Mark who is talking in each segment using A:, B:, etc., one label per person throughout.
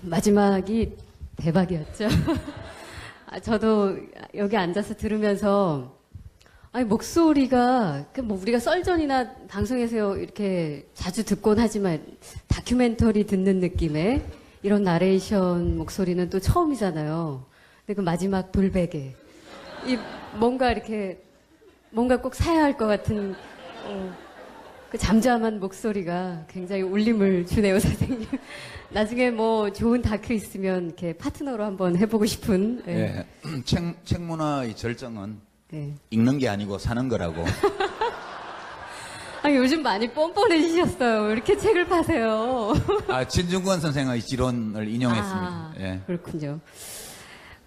A: 마지막이 대박이었죠. 저도 여기 앉아서 들으면서 아니 목소리가 뭐 우리가 썰전이나 방송에서 이렇게 자주 듣곤 하지만 다큐멘터리 듣는 느낌의 이런 나레이션 목소리는 또 처음이잖아요. 근데 그 마지막 돌베개 이 뭔가 이렇게 뭔가 꼭 사야 할 것 같은 그 잠잠한 목소리가 굉장히 울림을 주네요, 선생님. 나중에 뭐 좋은 다큐 있으면 이렇게 파트너로 한번 해보고 싶은.
B: 예. 책 문화의 절정은
A: 네.
B: 읽는 게 아니고 사는 거라고.
A: 아니, 요즘 많이 뻔뻔해지셨어요. 왜 이렇게 책을 파세요?
B: 진중권 선생의 지론을 인용했습니다. 예.
A: 그렇군요.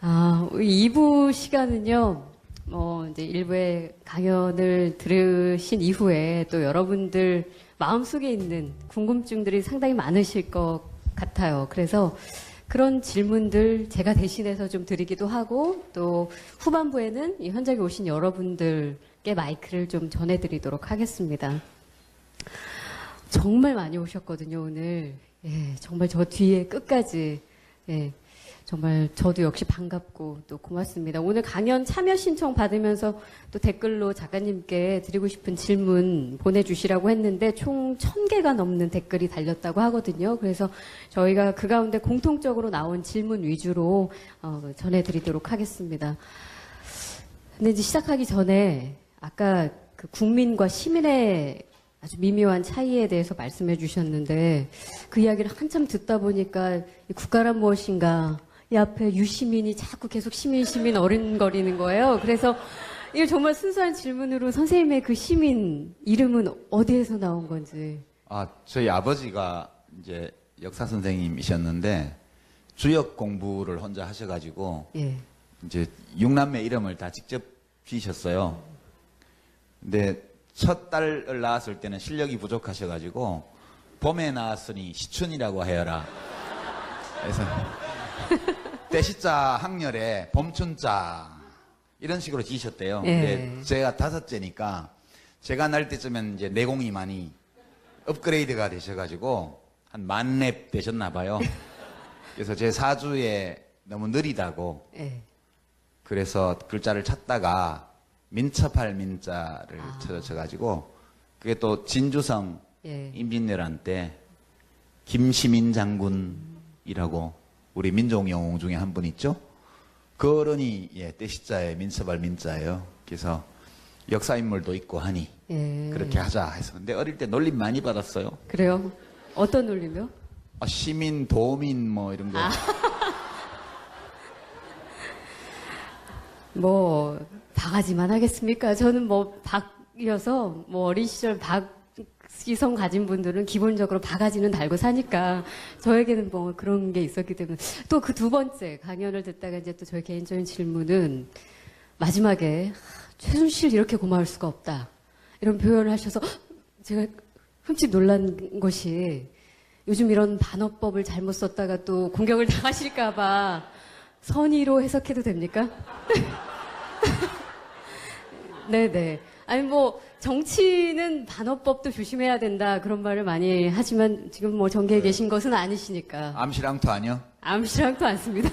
A: 2부 시간은요, 이제 일부의 강연을 들으신 이후에 또 여러분들 마음속에 있는 궁금증들이 상당히 많으실 것 같아요. 그래서 그런 질문들 제가 대신해서 좀 드리기도 하고 또 후반부에는 이 현장에 오신 여러분들께 마이크를 좀 전해드리도록 하겠습니다. 정말 많이 오셨거든요, 오늘. 예, 정말 저 뒤에 끝까지. 예. 정말 저도 역시 반갑고 또 고맙습니다. 오늘 강연 참여 신청 받으면서 또 댓글로 작가님께 드리고 싶은 질문 보내주시라고 했는데 총 1000개가 넘는 댓글이 달렸다고 하거든요. 그래서 저희가 그 가운데 공통적으로 나온 질문 위주로 전해드리도록 하겠습니다. 근데 이제 시작하기 전에 아까 그 국민과 시민의 아주 미묘한 차이에 대해서 말씀해 주셨는데 그 이야기를 한참 듣다 보니까 이 국가란 무엇인가 이 앞에 유시민이 자꾸 계속 시민 어른거리는 거예요. 그래서 이거 정말 순수한 질문으로 선생님의 그 시민 이름은 어디에서 나온 건지.
B: 저희 아버지가 이제 역사 선생님이셨는데 주역 공부를 혼자 하셔가지고
A: 예.
B: 이제 6남매 이름을 다 직접 지으셨어요. 근데 첫 딸을 낳았을 때는 실력이 부족하셔가지고 봄에 낳았으니 시춘이라고 하여라. 그래서 때시자 학렬에 봄춘자 이런 식으로 지으셨대요.
A: 예.
B: 근데 제가 5째니까 제가 날 때쯤엔 이제 내공이 많이 업그레이드가 되셔가지고 한 10,000렙 되셨나 봐요. 그래서 제 사주에 너무 느리다고
A: 예.
B: 그래서 글자를 찾다가 민첩할 민자를 찾아가지고 그게 또 진주성
A: 예.
B: 임진왜란 때 김시민 장군이라고 우리 민족 영웅 중에 한 분 있죠? 그 어른이 때시자에 민첩할 민자예요. 그래서 역사 인물도 있고 하니
A: 예.
B: 그렇게 하자 해서. 근데 어릴 때 놀림 많이 받았어요.
A: 그래요? 어떤 놀림이요?
B: 시민, 도민 뭐 이런 거.
A: 뭐 바가지만 하겠습니까? 저는 뭐 박이어서 뭐 어린 시절 박이성 가진 분들은 기본적으로 바가지는 달고 사니까 저에게는 뭐 그런 게 있었기 때문에 또 그 두 번째 강연을 듣다가 이제 또 저희 개인적인 질문은 마지막에 최순실 이렇게 고마울 수가 없다 이런 표현을 하셔서 제가 흠칫 놀란 것이 요즘 이런 반어법을 잘못 썼다가 또 공격을 당하실까봐 선의로 해석해도 됩니까? 네네. 아니 뭐 정치는 반어법도 조심해야 된다 그런 말을 많이 하지만 지금 뭐 정계에 계신 것은 아니시니까.
B: 암시랑토 아니요?
A: 암시랑도 않습니다.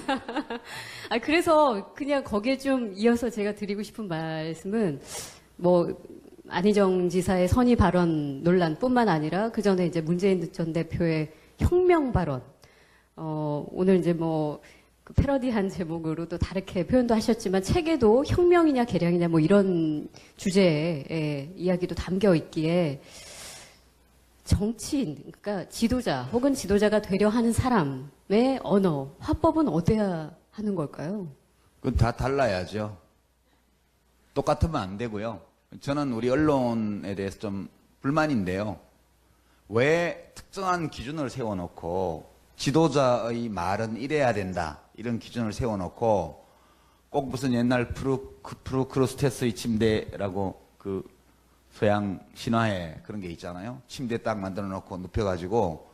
A: 그래서 그냥 거기에 좀 이어서 제가 드리고 싶은 말씀은 뭐 안희정 지사의 선의 발언 논란뿐만 아니라 그 전에 이제 문재인 전 대표의 혁명 발언. 오늘 이제 뭐 그 패러디한 제목으로 또 다르게 표현도 하셨지만 책에도 혁명이냐 개량이냐 뭐 이런 주제의 이야기도 담겨 있기에 정치인, 그러니까 지도자 혹은 지도자가 되려 하는 사람의 언어, 화법은 어때야 하는 걸까요?
B: 그건 다 달라야죠. 똑같으면 안 되고요. 저는 우리 언론에 대해서 좀 불만인데요. 왜 특정한 기준을 세워놓고 지도자의 말은 이래야 된다. 이런 기준을 세워놓고 꼭 무슨 옛날 프루크루스테스의 침대라고 그 서양 신화에 그런 게 있잖아요. 침대 딱 만들어 놓고 눕혀가지고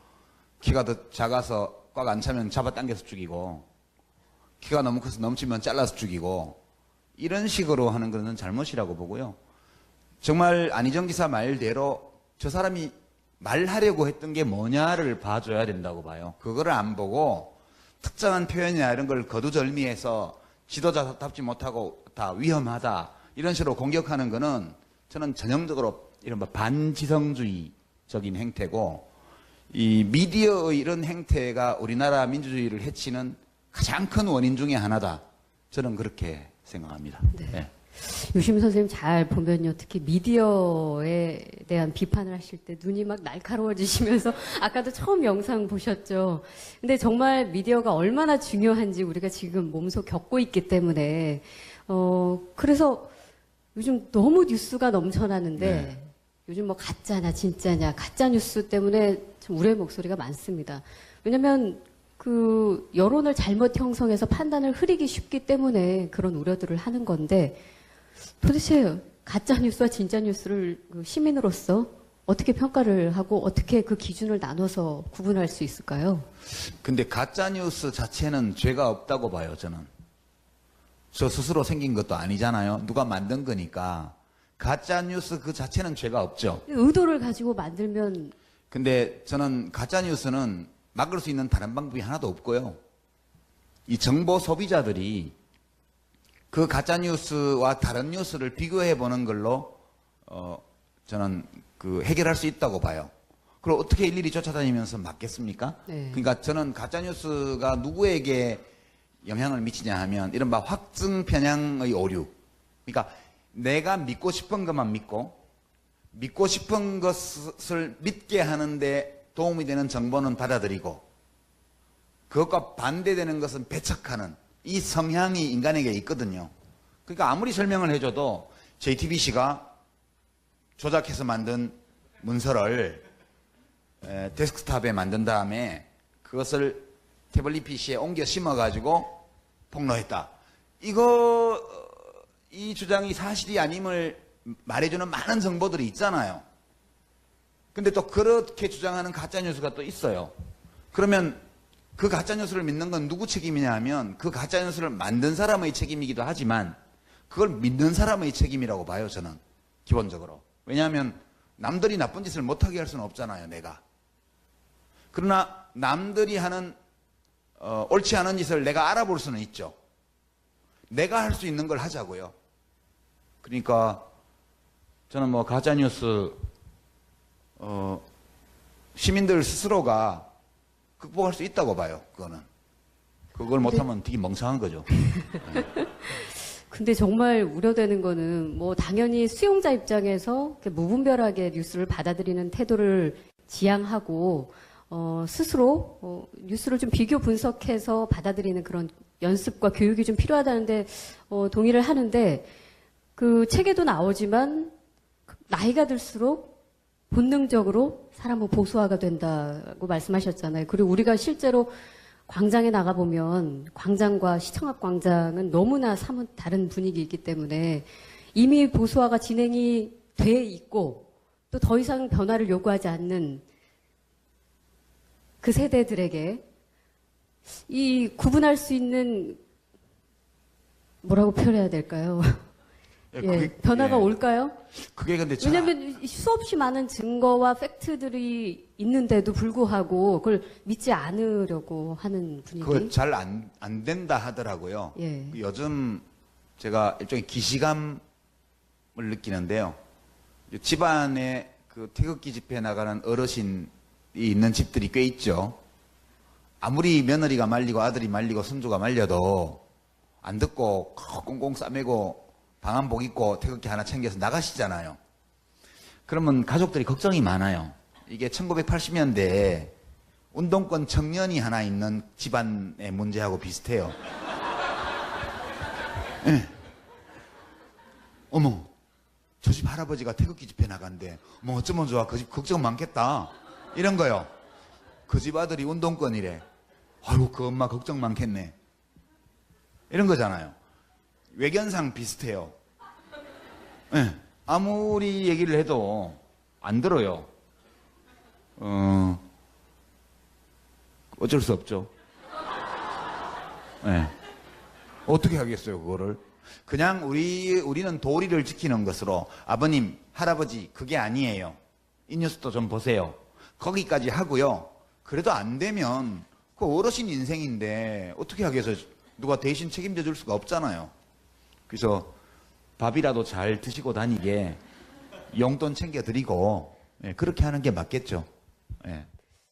B: 키가 더 작아서 꽉 안 차면 잡아당겨서 죽이고 키가 너무 커서 넘치면 잘라서 죽이고 이런 식으로 하는 것은 잘못이라고 보고요. 정말 안희정 기사 말대로 저 사람이 말하려고 했던 게 뭐냐를 봐줘야 된다고 봐요. 그거를 안 보고 특정한 표현이나 이런 걸 거두절미해서 지도자답지 못하고 다 위험하다 이런 식으로 공격하는 거는 저는 전형적으로 이른바 반지성주의적인 행태고 이 미디어의 이런 행태가 우리나라 민주주의를 해치는 가장 큰 원인 중에 하나다. 저는 그렇게 생각합니다.
A: 네.
B: 네.
A: 유시민 선생님 잘 보면요. 특히 미디어에 대한 비판을 하실 때 눈이 막 날카로워지시면서 아까도 처음 영상 보셨죠. 근데 정말 미디어가 얼마나 중요한지 우리가 지금 몸소 겪고 있기 때문에 그래서 요즘 너무 뉴스가 넘쳐나는데
B: 네.
A: 요즘 뭐 가짜냐 진짜냐 가짜 뉴스 때문에 좀 우려의 목소리가 많습니다. 왜냐면 그 여론을 잘못 형성해서 판단을 흐리기 쉽기 때문에 그런 우려들을 하는 건데 도대체 가짜 뉴스와 진짜 뉴스를 그 시민으로서 어떻게 평가를 하고 어떻게 그 기준을 나눠서 구분할 수 있을까요?
B: 근데 가짜뉴스 자체는 죄가 없다고 봐요, 저는. 저 스스로 생긴 것도 아니잖아요. 누가 만든 거니까. 가짜뉴스 그 자체는 죄가 없죠.
A: 의도를 가지고 만들면
B: 근데 저는 가짜뉴스는 막을 수 있는 다른 방법이 하나도 없고요. 이 정보 소비자들이 그 가짜뉴스와 다른 뉴스를 비교해 보는 걸로, 저는 그 해결할 수 있다고 봐요. 그럼 어떻게 일일이 쫓아다니면서 막겠습니까?
A: 네.
B: 그러니까 저는 가짜뉴스가 누구에게 영향을 미치냐 하면 이른바 확증 편향의 오류. 그러니까 내가 믿고 싶은 것만 믿고 믿고 싶은 것을 믿게 하는데 도움이 되는 정보는 받아들이고 그것과 반대되는 것은 배척하는 이 성향이 인간에게 있거든요. 그러니까 아무리 설명을 해줘도 JTBC가 조작해서 만든 문서를 데스크탑에 만든 다음에 그것을 태블릿 PC에 옮겨 심어가지고 폭로했다. 이 주장이 사실이 아님을 말해주는 많은 정보들이 있잖아요. 근데 또 그렇게 주장하는 가짜뉴스가 또 있어요. 그러면 그 가짜뉴스를 믿는 건 누구 책임이냐 하면 그 가짜뉴스를 만든 사람의 책임이기도 하지만 그걸 믿는 사람의 책임이라고 봐요, 저는. 기본적으로. 왜냐하면 남들이 나쁜 짓을 못하게 할 수는 없잖아요, 내가. 그러나 남들이 하는 옳지 않은 짓을 내가 알아볼 수는 있죠. 내가 할 수 있는 걸 하자고요. 그러니까 저는 뭐 가짜뉴스 시민들 스스로가 극복할 수 있다고 봐요. 그걸 못하면 되게 멍청한 거죠.
A: 근데 정말 우려되는 거는 뭐 당연히 수용자 입장에서 이렇게 무분별하게 뉴스를 받아들이는 태도를 지향하고 스스로 뉴스를 좀 비교 분석해서 받아들이는 그런 연습과 교육이 좀 필요하다는데 동의를 하는데 그 책에도 나오지만 나이가 들수록 본능적으로 사람은 보수화가 된다고 말씀하셨잖아요. 그리고 우리가 실제로 광장에 나가보면 광장과 시청 앞 광장은 너무나 사뭇 다른 분위기이기 때문에 이미 보수화가 진행이 돼 있고 또 더 이상 변화를 요구하지 않는 그 세대들에게 이 구분할 수 있는 뭐라고 표현해야 될까요? 변화가 올까요?
B: 그게 근데
A: 왜냐하면 수없이 많은 증거와 팩트들이 있는데도 불구하고 그걸 믿지 않으려고 하는 분위기.
B: 그거 잘 안 된다 하더라고요.
A: 예.
B: 요즘 제가 일종의 기시감을 느끼는데요. 집안에 그 태극기 집회 나가는 어르신이 있는 집들이 꽤 있죠. 아무리 며느리가 말리고 아들이 말리고 손주가 말려도 안 듣고 꽁꽁 싸매고 방한복 입고 태극기 하나 챙겨서 나가시잖아요. 그러면 가족들이 걱정이 많아요. 이게 1980년대에 운동권 청년이 하나 있는 집안의 문제하고 비슷해요. 네. 어머, 저 집 할아버지가 태극기 집회 나간대. 뭐 어쩌면 좋아. 그 집 걱정 많겠다. 이런 거요. 그 집 아들이 운동권이래. 아이고, 그 엄마 걱정 많겠네. 이런 거잖아요. 외견상 비슷해요. 네. 아무리 얘기를 해도 안 들어요. 어쩔 수 없죠. 네. 어떻게 하겠어요, 그거를? 그냥 우리는 도리를 지키는 것으로 아버님, 할아버지, 그게 아니에요. 이 뉴스도 좀 보세요. 거기까지 하고요. 그래도 안 되면 그 어르신 인생인데 어떻게 하겠어요? 누가 대신 책임져 줄 수가 없잖아요. 그래서 밥이라도 잘 드시고 다니게 용돈 챙겨드리고, 예, 그렇게 하는 게 맞겠죠. 예.